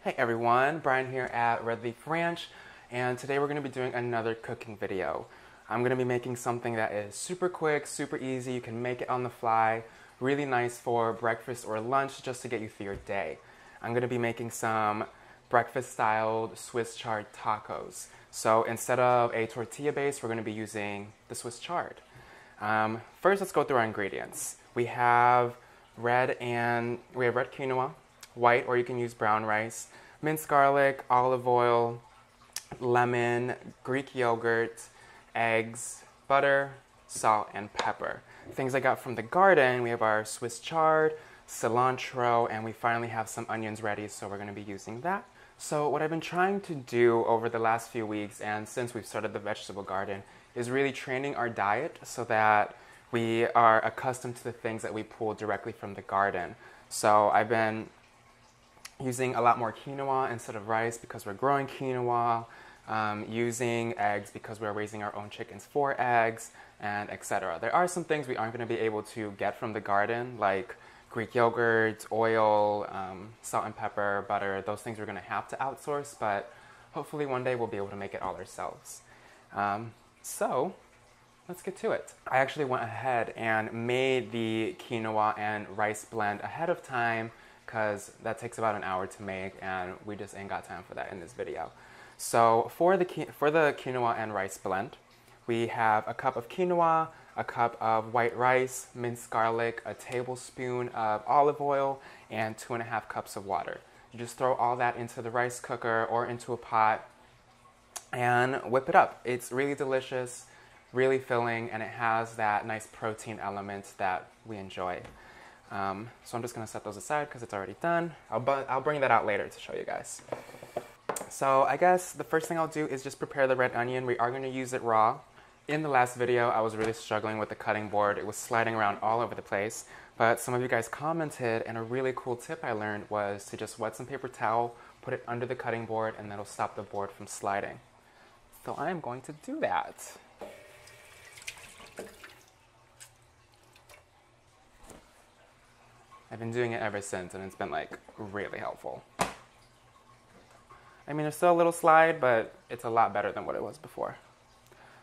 Hey everyone, Brian here at Redleaf Ranch, and today we're going to be doing another cooking video. I'm going to be making something that is super quick, super easy, you can make it on the fly, really nice for breakfast or lunch just to get you through your day. I'm going to be making some breakfast-styled Swiss chard tacos. So instead of a tortilla base, we're going to be using the Swiss chard. First, let's go through our ingredients. We have red quinoa, white, or you can use brown rice, minced garlic, olive oil, lemon, Greek yogurt, eggs, butter, salt, and pepper. Things I got from the garden, we have our Swiss chard, cilantro, and we finally have some onions ready, so we're going to be using that. So what I've been trying to do over the last few weeks, and since we've started the vegetable garden, is really training our diet so that we are accustomed to the things that we pull directly from the garden. So I've been using a lot more quinoa instead of rice because we're growing quinoa, using eggs because we're raising our own chickens for eggs, and etc. There are some things we aren't going to be able to get from the garden, like Greek yogurt, oil, salt and pepper, butter. Those things we're going to have to outsource, but hopefully one day we'll be able to make it all ourselves. So let's get to it. I actually went ahead and made the quinoa and rice blend ahead of time because that takes about an hour to make, and we just ain't got time for that in this video. So for the quinoa and rice blend, we have a cup of quinoa, a cup of white rice, minced garlic, a tablespoon of olive oil, and 2.5 cups of water. You just throw all that into the rice cooker or into a pot and whip it up. It's really delicious, really filling, and it has that nice protein element that we enjoy. So I'm just going to set those aside because it's already done. I'll bring that out later to show you guys. So I guess the first thing I'll do is just prepare the red onion. We are going to use it raw. In the last video, I was really struggling with the cutting board. It was sliding around all over the place. But some of you guys commented, and a really cool tip I learned was to just wet some paper towel, put it under the cutting board, and that'll stop the board from sliding. So I am going to do that. I've been doing it ever since, and it's been like really helpful. I mean, there's still a little slide, but it's a lot better than what it was before.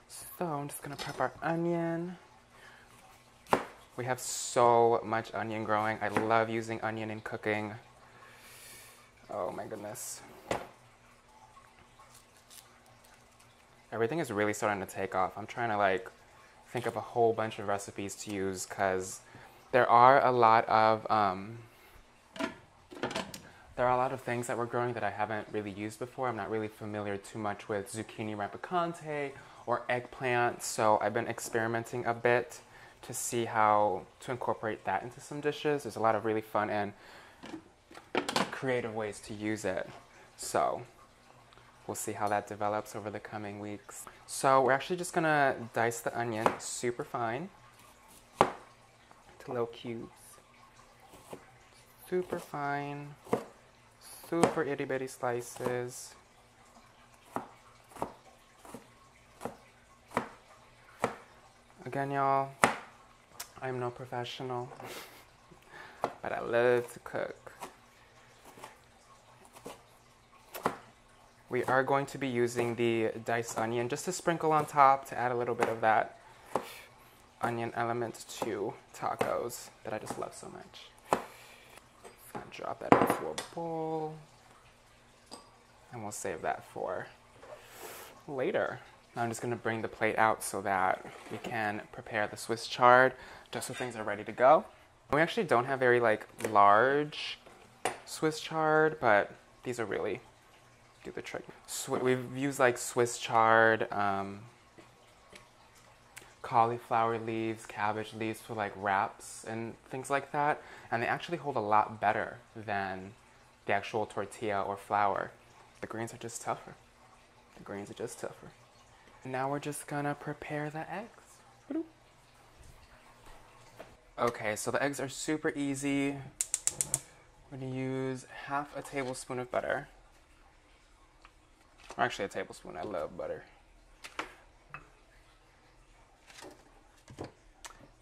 So I'm just gonna prep our onion. We have so much onion growing. I love using onion in cooking. Oh my goodness. Everything is really starting to take off. I'm trying to like think of a whole bunch of recipes to use because there are a lot of things that we're growing that I haven't really used before. I'm not really familiar too much with zucchini rampicante or eggplant, so I've been experimenting a bit to see how to incorporate that into some dishes. There's a lot of really fun and creative ways to use it. So we'll see how that develops over the coming weeks. So we're actually just gonna dice the onion super fine to little cubes. Super fine, super itty bitty slices. Again, y'all, I'm no professional, but I love to cook. We are going to be using the diced onion just to sprinkle on top to add a little bit of that onion element to tacos that I just love so much. I'm gonna drop that into a bowl, and we'll save that for later. Now I'm just going to bring the plate out so that we can prepare the Swiss chard just so things are ready to go. We actually don't have very like large Swiss chard, but these are really do the trick. We've used like Swiss chard, cauliflower leaves, cabbage leaves for like wraps and things like that, and they actually hold a lot better than the actual tortilla or flour. The greens are just tougher. The greens are just tougher. Now we're just gonna prepare the eggs. Okay, so the eggs are super easy. We're gonna use half a tablespoon of butter. Or actually a tablespoon, I love butter.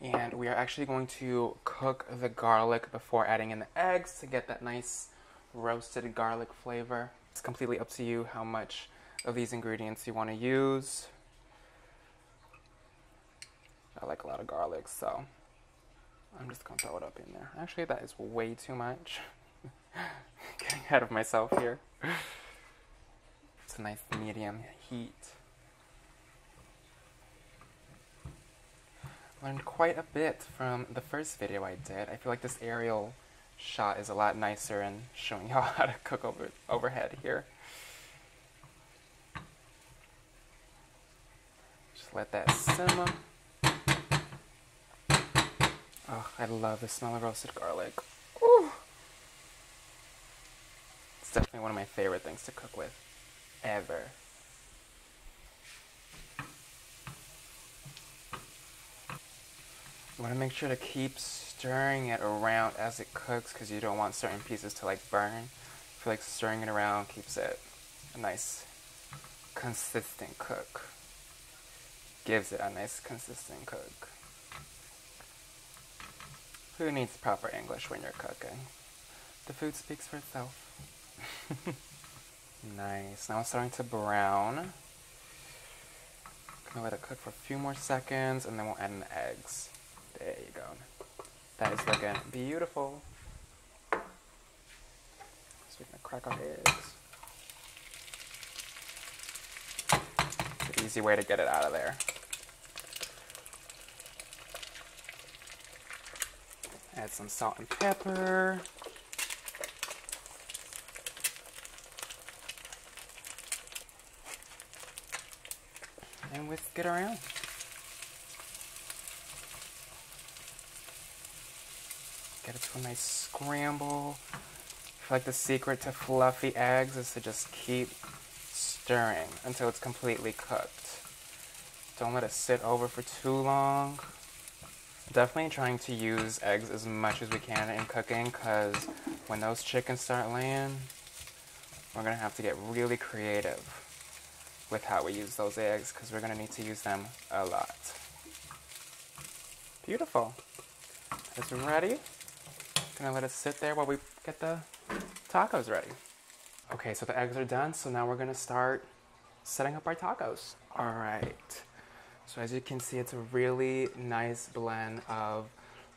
And we are actually going to cook the garlic before adding in the eggs to get that nice roasted garlic flavor. It's completely up to you how much of these ingredients you want to use. I like a lot of garlic, so I'm just going to throw it up in there. Actually, that is way too much. Getting ahead of myself here. It's a nice medium heat. Learned quite a bit from the first video I did. I feel like this aerial shot is a lot nicer in showing y'all how to cook overhead here. Just let that simmer. Oh, I love the smell of roasted garlic. Ooh. It's definitely one of my favorite things to cook with, ever. You want to make sure to keep stirring it around as it cooks because you don't want certain pieces to like burn. I feel like stirring it around keeps it a nice, consistent cook. Gives it a nice, consistent cook. Who needs proper English when you're cooking? The food speaks for itself. Nice. Now it's starting to brown. Gonna let it cook for a few more seconds and then we'll add in the eggs. There you go. That is looking beautiful. So we're gonna crack our eggs. It's an easy way to get it out of there. Add some salt and pepper. And whisk it around. Get it to a nice scramble. I feel like the secret to fluffy eggs is to just keep stirring until it's completely cooked. Don't let it sit over for too long. Definitely trying to use eggs as much as we can in cooking because when those chickens start laying, we're going to have to get really creative with how we use those eggs because we're going to need to use them a lot. Beautiful. It's ready. Gonna let it sit there while we get the tacos ready. Okay, so the eggs are done, so now we're gonna start setting up our tacos. All right. So as you can see, it's a really nice blend of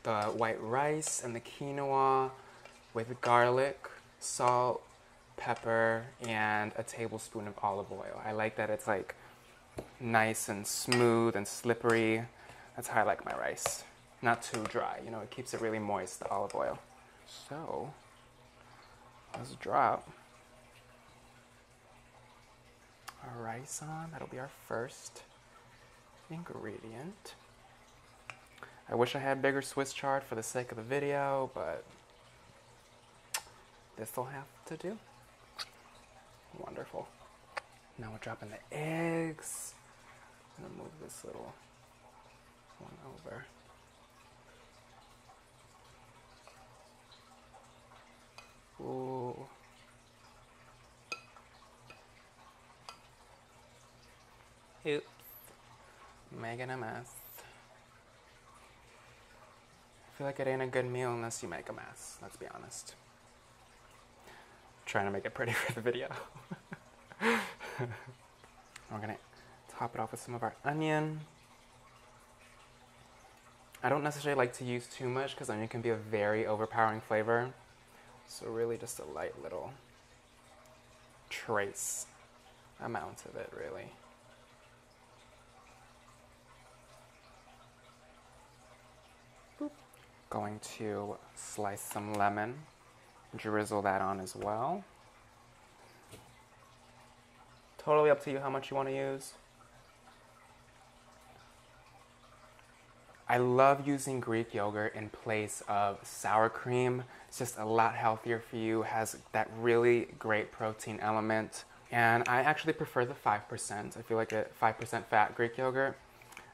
the white rice and the quinoa with garlic, salt, pepper, and a tablespoon of olive oil. I like that it's like nice and smooth and slippery. That's how I like my rice. Not too dry, you know, it keeps it really moist, the olive oil. So, let's drop our rice on. That'll be our first ingredient. I wish I had bigger Swiss chard for the sake of the video, but this'll have to do. Wonderful. Now we're dropping the eggs. I'm gonna move this little one over. Ooh. Oops. Making a mess. I feel like it ain't a good meal unless you make a mess, let's be honest. Trying to make it pretty for the video. We're gonna top it off with some of our onion. I don't necessarily like to use too much because onion can be a very overpowering flavor. So really just a light little trace amount of it, really. Boop. Going to slice some lemon, drizzle that on as well. Totally up to you how much you want to use. I love using Greek yogurt in place of sour cream. It's just a lot healthier for you, has that really great protein element. And I actually prefer the 5%. I feel like a 5% fat Greek yogurt.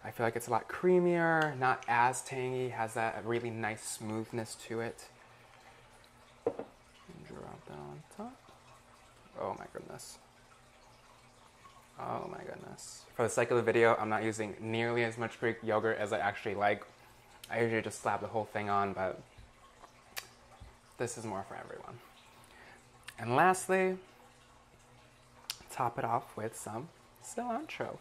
I feel like it's a lot creamier, not as tangy, has that really nice smoothness to it. Drop that on top. Oh my goodness. Oh my goodness. For the sake of the video, I'm not using nearly as much Greek yogurt as I actually like. I usually just slap the whole thing on, but this is more for everyone. And lastly, top it off with some cilantro.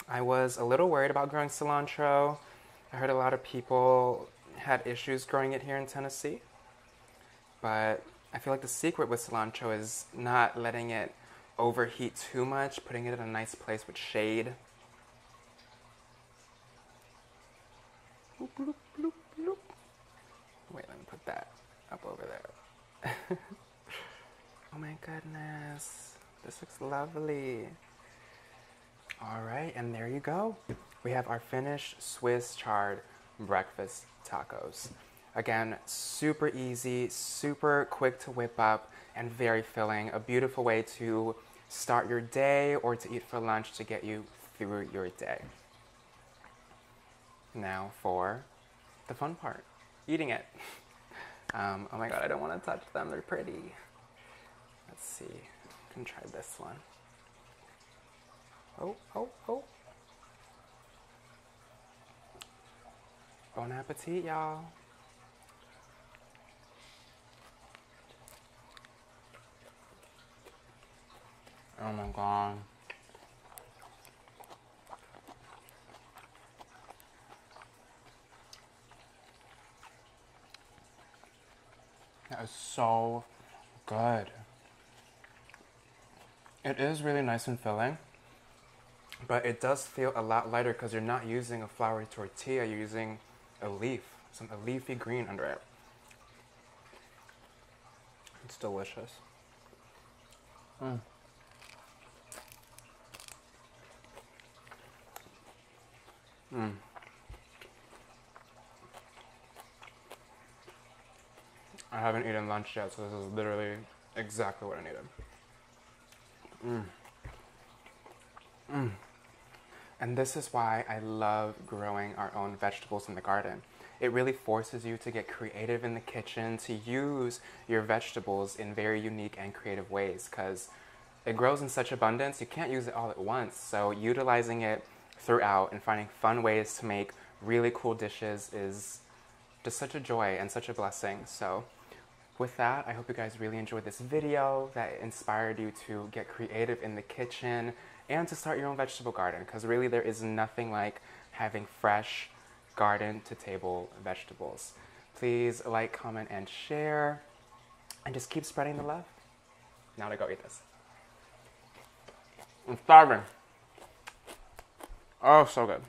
I was a little worried about growing cilantro. I heard a lot of people had issues growing it here in Tennessee. But I feel like the secret with cilantro is not letting it overheat too much, putting it in a nice place with shade. Bloop, bloop, bloop, bloop. Wait, let me put that up over there. Oh my goodness, this looks lovely. All right, and there you go. We have our finished Swiss chard breakfast tacos. Again, super easy, super quick to whip up, and very filling. A beautiful way to start your day or to eat for lunch to get you through your day. Now for the fun part, eating it. Oh my god, I don't want to touch them, they're pretty. Let's see, I can try this one. Oh, oh, oh. Bon appetit, y'all. Oh my god. That is so good. It is really nice and filling, but it does feel a lot lighter because you're not using a floury tortilla, you're using a leaf, a leafy green under it. It's delicious. Mm. Mm. I haven't eaten lunch yet, so this is literally exactly what I needed. Mm. Mm. And this is why I love growing our own vegetables in the garden. It really forces you to get creative in the kitchen, to use your vegetables in very unique and creative ways, because it grows in such abundance, you can't use it all at once. So utilizing it throughout and finding fun ways to make really cool dishes is just such a joy and such a blessing. So with that, I hope you guys really enjoyed this video, that inspired you to get creative in the kitchen and to start your own vegetable garden, because really there is nothing like having fresh garden-to-table vegetables. Please like, comment, and share, and just keep spreading the love. Now to go eat this. I'm starving. Oh, so good.